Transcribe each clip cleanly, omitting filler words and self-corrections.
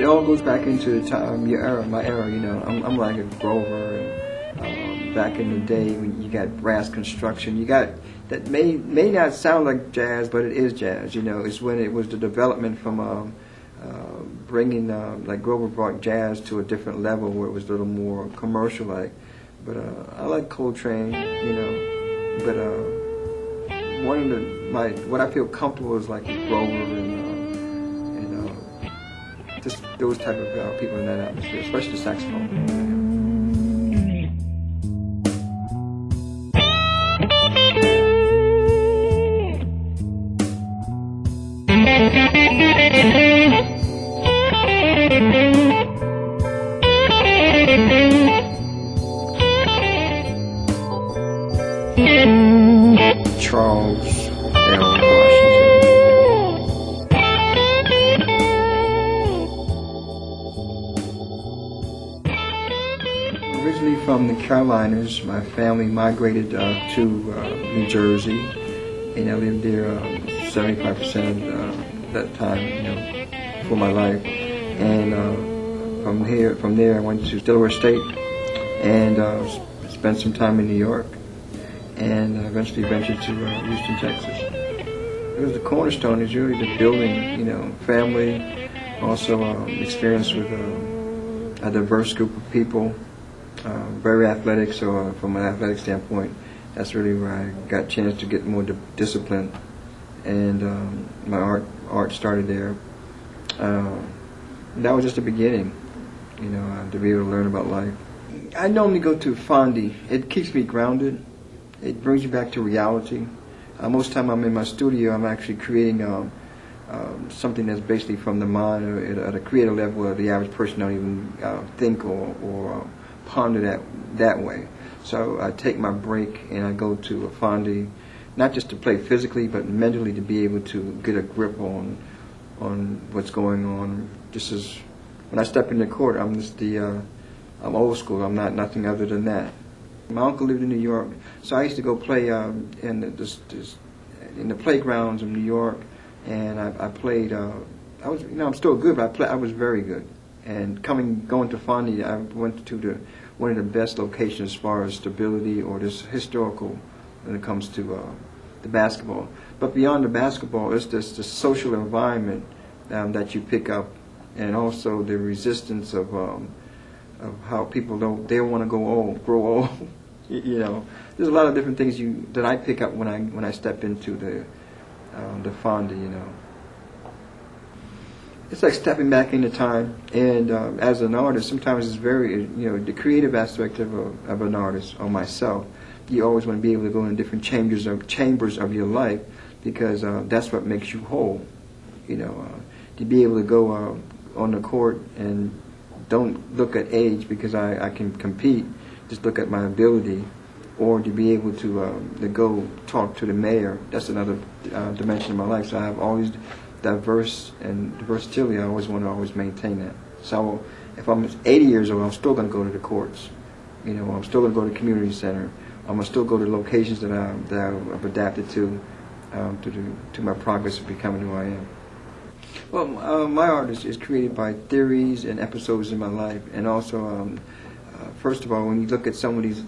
all goes back into the time, your era, my era. You know, I'm like a Grover, and back in the day when you got brass construction, you got that may not sound like jazz, but it is jazz. You know, it's when it was the development from bringing like Grover brought jazz to a different level where it was a little more commercial like. But I like Coltrane, you know. But one of what I feel comfortable is like Grover and just those type of people in that atmosphere, especially the saxophone. Charles L. Washington. Originally from the Carolinas, my family migrated to New Jersey, and I lived there 75% of that time, you know, for my life. And from there, I went to Delaware State and spent some time in New York, and eventually ventured to Houston, Texas. It was the cornerstone. Is really the building, you know, family, also experience with a diverse group of people, very athletic. So from an athletic standpoint, that's really where I got a chance to get more discipline, and my art started there. That was just the beginning, you know, to be able to learn about life. I normally go to Fondy. It keeps me grounded. It brings you back to reality. Most of the time I'm in my studio, I'm actually creating something that's basically from the mind, or at a creative level where the average person don't even think or ponder that way. So I take my break and I go to a Fondy, not just to play physically, but mentally, to be able to get a grip on what's going on. Just as when I step in the court, I'm old school. I'm not nothing other than that. My uncle lived in New York, so I used to go play in the playgrounds of New York, and I played. I was, I'm still good, but I was very good. And going to Fondy, I went to one of the best locations as far as stability or just historical when it comes to the basketball. But beyond the basketball, it's just the social environment that you pick up, and also the resistance of how people they want to grow old. You know, there's a lot of different things that I pick up when I step into the Fondy. You know, it's like stepping back into time. And as an artist, sometimes it's very, you know, the creative aspect of an artist or myself. You always want to be able to go in different chambers of your life, because that's what makes you whole. You know, to be able to go on the court and don't look at age because I can compete, just look at my ability, or to be able to go talk to the mayor. That's another dimension of my life. So I have always diverse and versatility. I always want to maintain that. So if I'm 80 years old, I'm still going to go to the courts. You know, I'm still going to go to the community center. I'm going to still go to locations that I've adapted to my progress of becoming who I am. Well, my art is created by theories and episodes in my life, and also, first of all, when you look at some of these,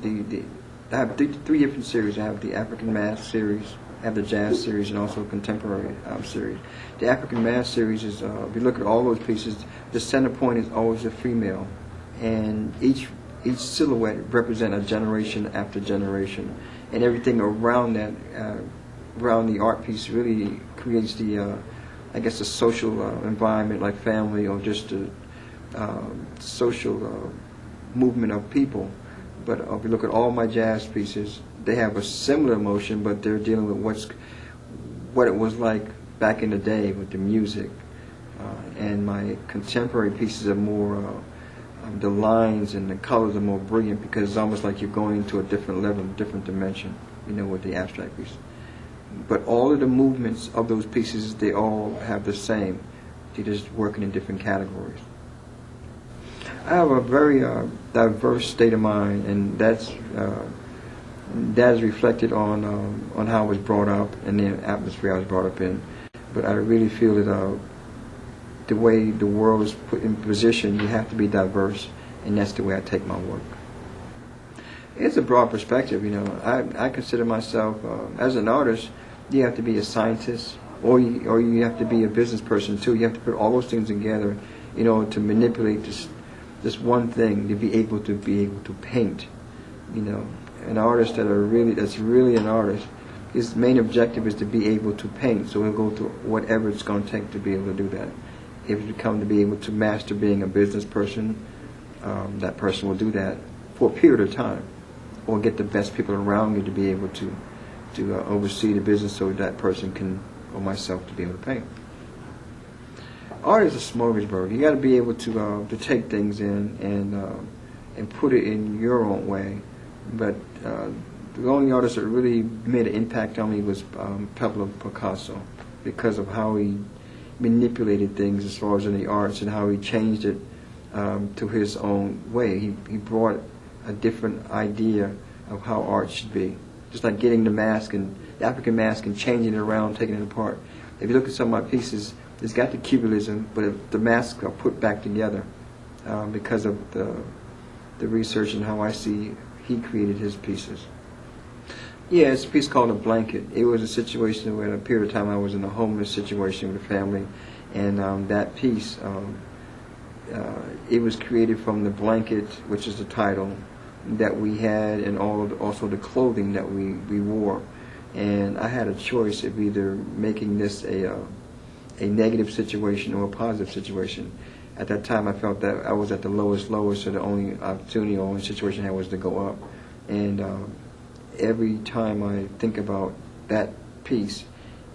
I have three different series. I have the African Mass series, I have the Jazz series, and also a contemporary series. The African Mass series is, if you look at all those pieces, the center point is always a female, and each silhouette represents a generation after generation, and everything around that, around the art piece, really creates the the social environment, like family, or just the social movement of people. But if you look at all my jazz pieces, they have a similar emotion, but they're dealing with what it was like back in the day with the music. And my contemporary pieces are more, the lines and the colors are more brilliant, because it's almost like you're going into a different level, a different dimension, with the abstract piece. But all of the movements of those pieces, they all have the same. They're just working in different categories. I have a very diverse state of mind, and that is reflected on how I was brought up and the atmosphere I was brought up in. But I really feel that the way the world is put in position, you have to be diverse, and that's the way I take my work. It's a broad perspective, I consider myself, as an artist, you have to be a scientist, or you have to be a business person too. You have to put all those things together, to manipulate this one thing, to be able to paint. An artist that's really an artist, his main objective is to be able to paint. So he'll go through whatever it's going to take to be able to do that. If you come to be able to master being a business person, that person will do that for a period of time, or get the best people around you to be able to oversee the business so that person can, or myself, to be able to paint. Art is a smorgasbord. You got to be able to take things in and put it in your own way. But the only artist that really made an impact on me was Pablo Picasso, because of how he manipulated things as far as in the arts and how he changed it to his own way. He brought a different idea of how art should be. Just like getting the African mask and changing it around, taking it apart. If you look at some of my pieces, it's got the cubism, but the masks are put back together because of the research and how I see he created his pieces. Yeah, it's a piece called A Blanket. It was a situation where, in a period of time, I was in a homeless situation with a family, and that piece, it was created from the blanket, which is the title, that we had, and also the clothing that we wore. And I had a choice of either making this a negative situation or a positive situation. At that time, I felt that I was at the lowest, so the only opportunity or only situation I had was to go up. And every time I think about that piece,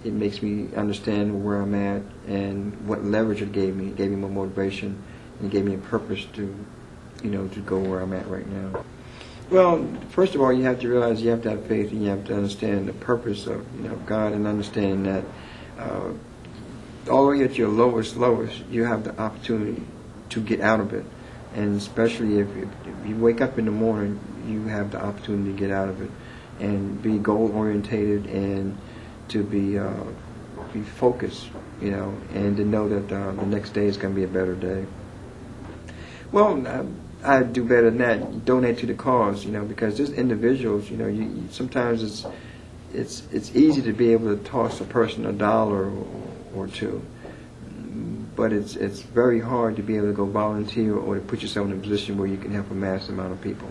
it makes me understand where I'm at and what leverage it gave me. It gave me more motivation, and it gave me a purpose to go where I'm at right now. Well, first of all, you have to realize you have to have faith, and you have to understand the purpose of God, and understand that although you're at your lowest, you have the opportunity to get out of it. And especially if you wake up in the morning, you have the opportunity to get out of it and be goal-orientated and to be focused, and to know that the next day is going to be a better day. Well, I do better than that. Donate to the cause, because there's individuals, sometimes it's easy to be able to toss a person $1 or two, but it's very hard to be able to go volunteer or to put yourself in a position where you can help a mass amount of people.